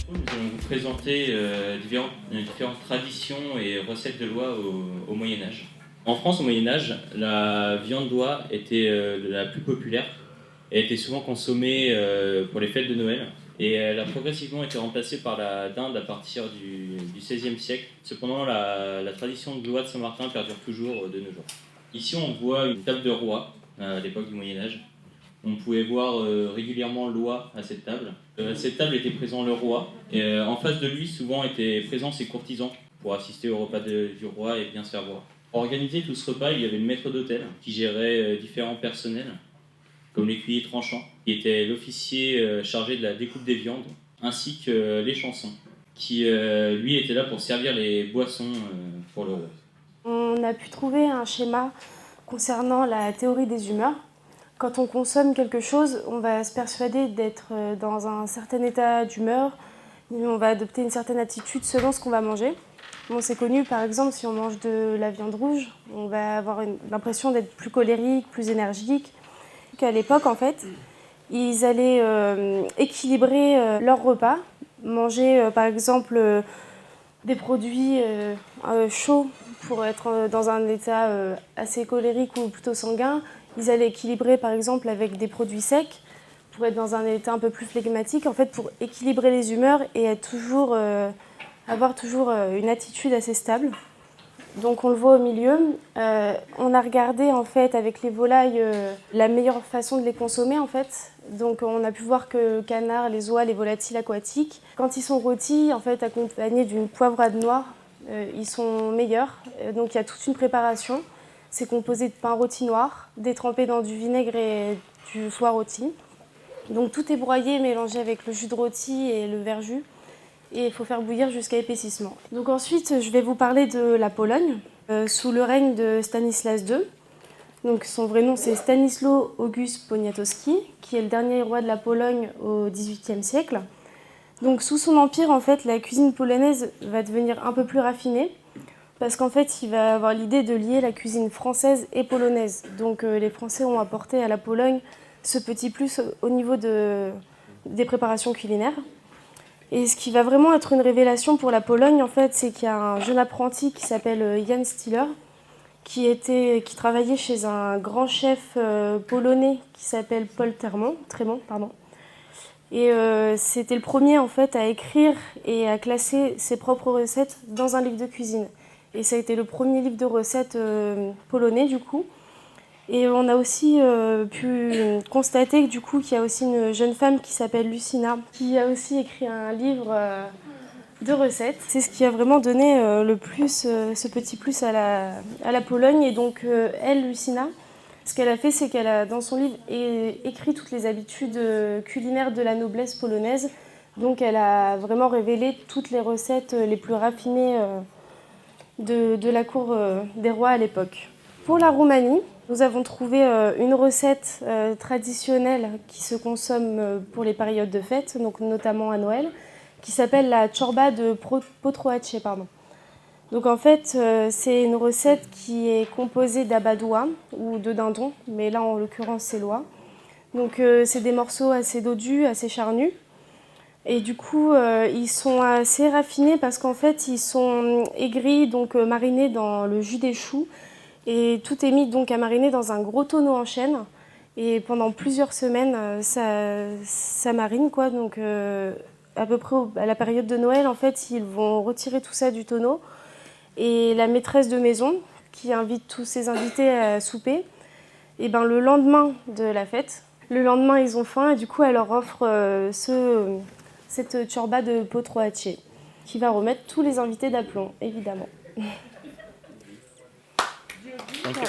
Nous allons vous présenter différentes traditions et recettes de l'oie au Moyen-Âge. En France, au Moyen-Âge, la viande d'oie était la plus populaire et était souvent consommée pour les fêtes de Noël. Et elle a progressivement été remplacée par la dinde à partir du XVIe siècle. Cependant, la tradition de l'oie de Saint-Martin perdure toujours de nos jours. Ici, on voit une table de roi à l'époque du Moyen-Âge. On pouvait voir régulièrement l'oie à cette table. À cette table était présent le roi, et en face de lui, souvent étaient présents ses courtisans pour assister au repas du roi et bien se faire voir. Pour organiser tout ce repas, il y avait le maître d'hôtel qui gérait différents personnels, comme l'écuyer tranchant, qui était l'officier chargé de la découpe des viandes, ainsi que les chansons, qui lui était là pour servir les boissons pour le roi. On a pu trouver un schéma concernant la théorie des humeurs. Quand on consomme quelque chose, on va se persuader d'être dans un certain état d'humeur, on va adopter une certaine attitude selon ce qu'on va manger. Bon, c'est connu, par exemple, si on mange de la viande rouge, on va avoir l'impression d'être plus colérique, plus énergique. À l'époque, en fait, ils allaient équilibrer leur repas, manger, par exemple, des produits chauds pour être dans un état assez colérique ou plutôt sanguin. Ils allaient équilibrer par exemple avec des produits secs pour être dans un état un peu plus flegmatique, en fait pour équilibrer les humeurs et être avoir toujours une attitude assez stable. Donc on le voit au milieu. On a regardé en fait avec les volailles la meilleure façon de les consommer en fait. Donc on a pu voir que le canard, les oies, les volatiles aquatiques, quand ils sont rôtis en fait accompagnés d'une poivrade noire, ils sont meilleurs. Donc il y a toute une préparation. C'est composé de pain rôti noir, détrempé dans du vinaigre et du foie rôti. Donc tout est broyé, mélangé avec le jus de rôti et le verjus. Et il faut faire bouillir jusqu'à épaississement. Donc ensuite, je vais vous parler de la Pologne, sous le règne de Stanislas II. Donc son vrai nom, c'est Stanisław August Poniatowski, qui est le dernier roi de la Pologne au XVIIIe siècle. Donc sous son empire, en fait, la cuisine polonaise va devenir un peu plus raffinée, parce qu'en fait, il va avoir l'idée de lier la cuisine française et polonaise. Donc les Français ont apporté à la Pologne ce petit plus au niveau des préparations culinaires. Et ce qui va vraiment être une révélation pour la Pologne, en fait, c'est qu'il y a un jeune apprenti qui s'appelle Jan Stiller, qui travaillait chez un grand chef polonais qui s'appelle Paul Trémont. Et c'était le premier en fait à écrire et à classer ses propres recettes dans un livre de cuisine. Et ça a été le premier livre de recettes polonais du coup. Et on a aussi pu constater que, du coup, qu'il y a aussi une jeune femme qui s'appelle Lucina, qui a aussi écrit un livre de recettes. C'est ce qui a vraiment donné ce petit plus à la Pologne. Et donc, elle, Lucina, ce qu'elle a fait, c'est qu'elle a, dans son livre, écrit toutes les habitudes culinaires de la noblesse polonaise. Donc, elle a vraiment révélé toutes les recettes les plus raffinées de la cour des rois à l'époque. Pour la Roumanie, nous avons trouvé une recette traditionnelle qui se consomme pour les périodes de fête, donc notamment à Noël, qui s'appelle la ciorba de potroace. Donc en fait, c'est une recette qui est composée d'abat-d'oie ou de dindon, mais là en l'occurrence c'est l'oie. Donc c'est des morceaux assez dodus, assez charnus. Et du coup, ils sont assez raffinés parce qu'en fait, ils sont aigris, donc marinés dans le jus des choux. Et tout est mis donc à mariner dans un gros tonneau en chêne. Et pendant plusieurs semaines, ça marine, quoi. Donc, à peu près à la période de Noël, en fait, ils vont retirer tout ça du tonneau. Et la maîtresse de maison, qui invite tous ses invités à souper, et ben, le lendemain de la fête, le lendemain, ils ont faim. Et du coup, elle leur offre cette ciorba de potroace, qui va remettre tous les invités d'aplomb, évidemment. Okay.